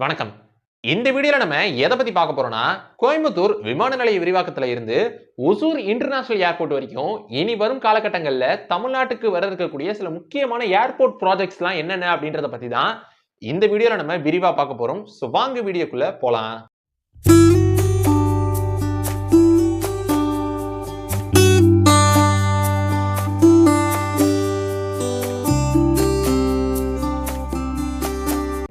வணக்கம். இந்த வீடியோல நம்ம எதை பத்தி பார்க்க போறோம்னா, கோயம்புத்தூர் விமான நிலைய விரிவாக்கத்துல இருந்து ஒசூர் இன்டர்நேஷனல் ஏர்போர்ட் வரைக்கும் இனி வரும் காலகட்டங்கள்ல தமிழ்நாட்டுக்கு வர இருக்கக்கூடிய சில முக்கியமான ஏர்போர்ட் ப்ராஜெக்ட்ஸ்லாம் என்னென்ன அப்படின்றத பத்தி தான் இந்த வீடியோல நம்ம விரிவா பார்க்க போறோம். சோ வாங்க வீடியோக்குள்ள போலாம்.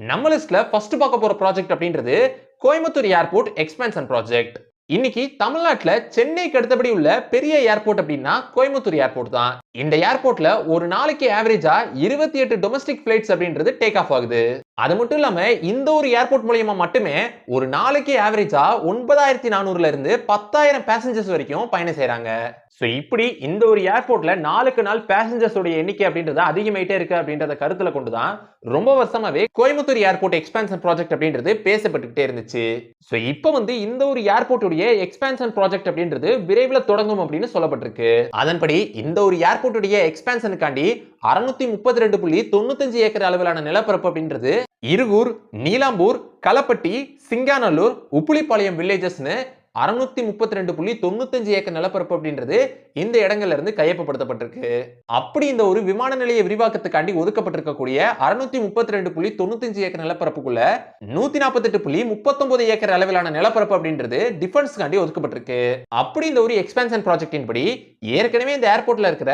நம்ம லிஸ்ட்ல ஃபர்ஸ்ட் பார்க்க போற ப்ராஜெக்ட் அப்படின்றது கோயம்புத்தூர் ஏர்போர்ட் எக்ஸ்பேன்ஷன் ப்ராஜெக்ட். இன்னைக்கு தமிழ்நாட்டுல சென்னைக்கு அடுத்தபடி உள்ள பெரிய ஏர்போர்ட் அப்படின்னா கோயம்புத்தூர் ஏர்போர்ட் தான். இந்த ஏர்போர்ட்ல ஒரு நாளைக்கு ஆவரேஜா 28 டொமஸ்டிக் பிளைட்ஸ் அப்படின்றது டேக் ஆஃப் ஆகுது. அது மட்டும் இல்லாம இந்த ஒரு ஏர்போர்ட் மூலமா மட்டுமே ஒரு நாளைக்கு ஆவரேஜா 9400ல இருந்து 10,000 பேசஞ்சர்ஸ் வரைக்கும் பயணம் செய்றாங்க. சோ இப்படி இந்த ஒரு ஏர்போர்ட்ல நாளுக்கு நாள் பேசஞ்சர்ஸ் உடைய எண்ணிக்கை அப்படின்றது அதிகமாயிட்டே இருக்கு அப்படின்றத கருத்துல கொண்டுதான் ரொம்ப வருஷமாவே கோயம்புத்தூர் ஏர்போர்ட் எக்ஸ்பேன்ஷன் ப்ராஜெக்ட் அப்படின்றது பேசப்பட்டுக்கிட்டே இருந்துச்சு. சோ இப்போ இந்த ஒரு ஏர்போர்ட் உடைய எக்ஸ்பேன்ஷன் ப்ராஜெக்ட் அப்படின்றது விரைவில் தொடங்கும் அப்படின்னு சொல்லப்பட்டிருக்கு. அதன்படி இந்த ஒரு ஏர்போர்ட் உடைய எக்ஸ்பேன்ஷனுக்காண்டி 632.95 ஏக்கர் அளவிலான நிலப்பரப்பு அப்படின்றது இருகூர், நீலாம்பூர், களப்பட்டி, சிங்காநல்லூர், உப்புளிப்பாளையம் வில்லேஜஸ்னு 632.95 ஏக்கர் நிலப்பரப்பு அப்படின்றது இந்த இடங்கள்ல இருந்து கையகப்படுத்தப்பட்டிருக்கு. அப்படி இந்த ஒரு விமான நிலைய விரிவாக்கத்துக்காண்டி ஒதுக்கப்பட்டிருக்கக்கூடிய 632.95 ஏக்கர் நிலப்பரப்புக்குள்ள 148.39 ஏக்கர் அளவிலான நிலப்பரப்பு அப்படின்றது டிஃபென்ஸ்காண்டி ஒதுக்கப்பட்டிருக்கு. அப்படி இந்த ஒரு எக்ஸ்பேன்ஷன் ப்ராஜெக்டின் படி ஏற்கனவே இந்த ஏர்போர்ட்ல இருக்கிற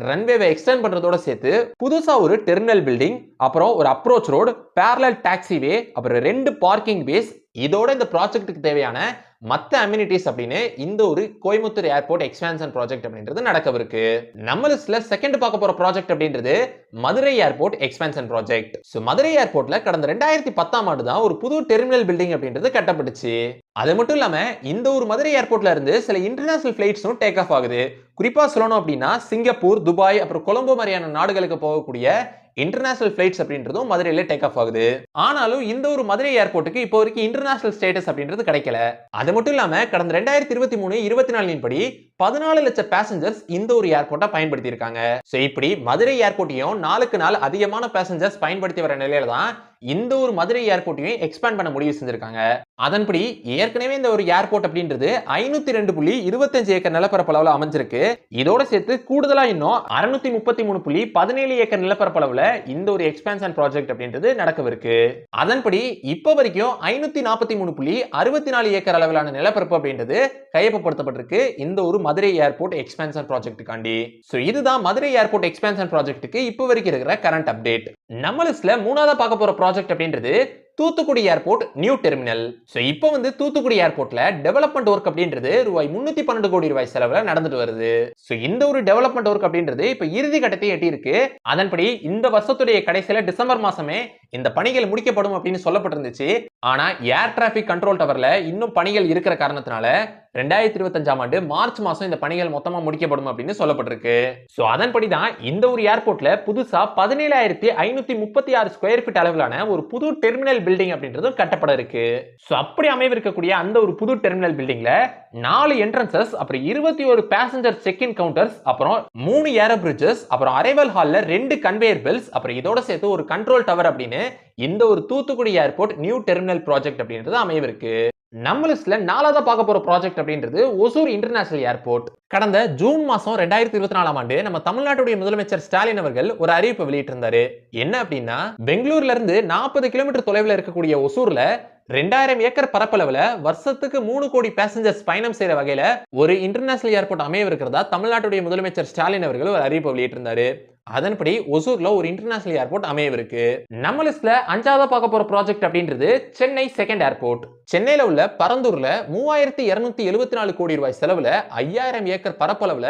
ரன்வேவை எக்ஸ்டெண்ட் பண்றதோட சேர்த்து புதுசா ஒரு டெர்மினல் பில்டிங், அப்புறம் ஒரு அப்ரோச் ரோடு, பேரலல் டாக்ஸிவே, அப்புறம் 2 பார்க்கிங் பேஸ், இதோட இந்த ப்ராஜெக்ட்டுக்கு தேவையான மத்த அம்யூனிட்டிஸ் அப்படின்னு இந்த ஒரு கோயம்புத்தூர் ஏர்போர்ட் எக்ஸ்பேன்ஷன் ப்ராஜெக்ட் அப்படின்றது நடக்கவிருக்கு. நம்ம லிஸ்ட்ல செகண்ட் பார்க்க போற ப்ராஜெக்ட் அப்படின்றது Madurai airport expansion project. So Madurai ஏர்போர்ட்ல கடந்த 2010ஆம் ஆண்டு தான் ஒரு புது டெர்மினல் பில்டிங் அப்படின்றது கட்டப்பட்டுச்சு. அது மட்டும் இல்லாம இந்த ஒரு மதுரை ஏர்போர்ட்ல இருந்து சில இன்டர்நேஷனல் பிளைட்ஸும் டேக் ஆஃப் ஆகுது. குறிப்பா சொல்லணும் அப்படின்னா சிங்கப்பூர், துபாய், அப்புறம் கொலம்போ மாதிரியான நாடுகளுக்கு போகக்கூடிய இன்டர்நேஷனல் பிளைட்ஸ் அப்படின்றதும் மதுரையில டேக் ஆஃப் ஆகுது. ஆனாலும் இந்த ஒரு மதுரை ஏர்போர்ட்டுக்கு இப்போ வரைக்கும் இன்டர்நேஷனல் ஸ்டேட்டஸ் அப்படின்றது கிடைக்கல. அது மட்டும் இல்லாம கடந்த 2023-24 படி 14 லட்சம் பேசஞ்சர்ஸ் இந்த ஒரு ஏர்போர்ட்டை பயன்படுத்தி இருக்காங்க. சோ இப்படி மதுரை ஏர்போர்ட்டையும் நாளுக்கு நாள் அதிகமான பேசஞ்சர்ஸ் பயன்படுத்தி வர நிலையில தான் இந்த ஒரு மதுரை ஏர்போர்ட்டையும் எக்ஸ்பேண்ட் பண்ண முடிவு செஞ்சிருக்காங்க. அதன்படி ஏற்கனவே இந்த ஒரு ஏர்போர்ட் அப்படின்றது 502.25 ஏக்கர் நிலப்பரப்பளவுல அமைஞ்சிருக்கு. இதோட சேர்த்து கூடுதலா இன்னும் 633.17 ஏக்கர் நிலப்பரப்பளவுல இந்த ஒரு எக்ஸ்பேன்ஷன் ப்ராஜெக்ட் அப்படின்றது நடக்கவிருக்கு. அதன்படி இப்ப வரைக்கும் 543.64 ஏக்கர் அளவிலான நிலப்பரப்பு அப்படின்றது கையகப்படுத்தப்பட்டிருக்கு இந்த ஒரு மதுரை ஏர்போர்ட் எக்ஸ்பேன்ஷன் ப்ராஜெக்ட்டுக்காண்டி. சோ இதுதான் மதுரை ஏர்போர்ட் எக்ஸ்பேன்ஷன் ப்ராஜெக்ட்டுக்கு இப்ப வரைக்கும் இருக்கிற கரண்ட் அப்டேட். நம்ம லிஸ்ட்ல மூணாவதா பார்க்க போற ப்ராஜெக்ட் அப்படின்றது Thoothukudi airport new terminal. So இப்போ தூத்துக்குடி ஏர்போர்ட்ல டெவலப்மெண்ட் ஒர்க் அப்படின்றது ரூபாய் 312 கோடி ரூபாய் செலவுல நடந்துட்டு வருது. சோ இந்த ஒரு டெவலப்மெண்ட் ஒர்க் அப்படின்றது இப்ப இறுதி கட்டத்தை எட்டி இருக்கு. அதன்படி இந்த வருஷத்துடைய கடைசியில டிசம்பர் மாசமே இந்த பணிகள் முடிக்கப்படும் அப்படின்னு சொல்லப்பட்டிருந்துச்சு. ஆனா ஏர் டிராபிக் கண்ட்ரோல் டவர்ல இன்னும் பணிகள் இருக்கிற காரணத்தினால 2025ஆம் ஆண்டு மார்ச் மாசம் இந்த பணிகள் மொத்தமா முடிக்கப்படும் அப்படின்னு சொல்லப்பட்டிருக்கு. சோ அதன்படி தான் இந்த ஒரு ஏர்போர்ட்ல புதுசா 17,536 ஸ்கொயர் ஃபீட் அளவிலான ஒரு புது டெர்மினல் பில்டிங் அப்படின்றது கட்டப்பட இருக்கு. சோ அப்படி அமைவிருக்கக்கூடிய அந்த ஒரு புது டெர்மினல் பில்டிங்ல 4 என்ட்ரன்சஸ், அப்புறம் 21 பேசஞ்சர் செக் இன் கவுண்டர்ஸ், அப்புறம் 3 ஏர் பிரிட்ஜஸ், அப்புறம் அரைவல் ஹால்ல 2 கன்வேயர் பெல்ட்ஸ், அப்புறம் இதோட சேர்த்து ஒரு கண்ட்ரோல் டவர் அப்படின்னு இந்த ஒரு Thoothukudi airport new terminal project அப்படின்றது அமைவிருக்கு. நம்ம லிஸ்ட்ல நாலாவதா பார்க்க போற ப்ராஜெக்ட் அப்படின்றது ஒசூர் இன்டர்நேஷனல் ஏர்போர்ட். கடந்த ஜூன் மாசம் 2024ஆம் ஆண்டு நம்ம தமிழ்நாட்டுடைய முதலமைச்சர் ஸ்டாலின் அவர்கள் ஒரு அறிவிப்பு வெளியிட்டிருந்தாரு. என்ன அப்படின்னா, பெங்களூர்ல இருந்து 40 கிலோமீட்டர் தொலைவில் இருக்கக்கூடிய ஒசூர்ல 2000 ஏக்கர் பரப்பளவுல வருஷத்துக்கு 3 கோடி பேசஞ்சர்ஸ் பயணம் செய்யற வகையில ஒரு இன்டர்நேஷனல் ஏர்போர்ட் அமைய இருக்கிறதா தமிழ்நாட்டுடைய முதலமைச்சர் ஸ்டாலின் அவர்கள் ஒரு அறிவிப்பு வெளியிட்டிருந்தாரு. அதன்படி ஒசூர்ல ஒரு இன்டர்நேஷனல் ஏர்போர்ட் அமையவிருக்கு. நம்ம லிஸ்ட்ல அஞ்சாவதா பார்க்க போற ப்ராஜெக்ட் அப்படின்றது சென்னை செகண்ட் ஏர்போர்ட். சென்னையில உள்ள பரந்தூர்ல 3274 கோடி ரூபாய் செலவுல 5000 ஏக்கர் பரப்பளவுல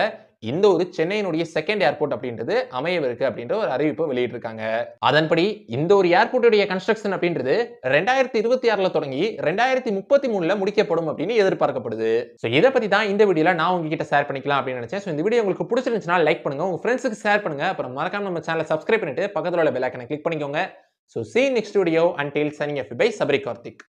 இந்த ஒரு சென்னையினுடைய செகண்ட் ஏர்போர்ட் அப்படின்றது அமையவிருக்கு அப்படின்ற ஒரு அறிவிப்பு வெளியிட்டிருக்காங்க. அதன்படி இந்த ஒரு ஏர்போர்ட்டுடைய கன்ஸ்ட்ரக்ஷன் அப்படின்றது 2026ல தொடங்கி 2033ல முடிக்கப்படும் அப்படின்னு எதிர்பார்க்கப்படுது. சோ இத பத்தி தான் இந்த வீடியோல நான் உங்ககிட்ட ஷேர் பண்ணிக்கலாம் அப்படின்னு நினைச்சேன். சோ இந்த வீடியோ உங்களுக்கு பிடிச்சிருந்துச்சுனா லைக் பண்ணுங்க, உங்க ஃப்ரெண்ட்ஸ்க்கு ஷேர் பண்ணுங்க, அப்புறம் மறக்காம நம்ம சேனலை சப்ஸ்கிரைப் பண்ணிட்டு பக்கத்துல உள்ள பெல் ஐகானை கிளிக் பண்ணிக்கோங்க. So see you next video. Until signing off by Sabri Karthik.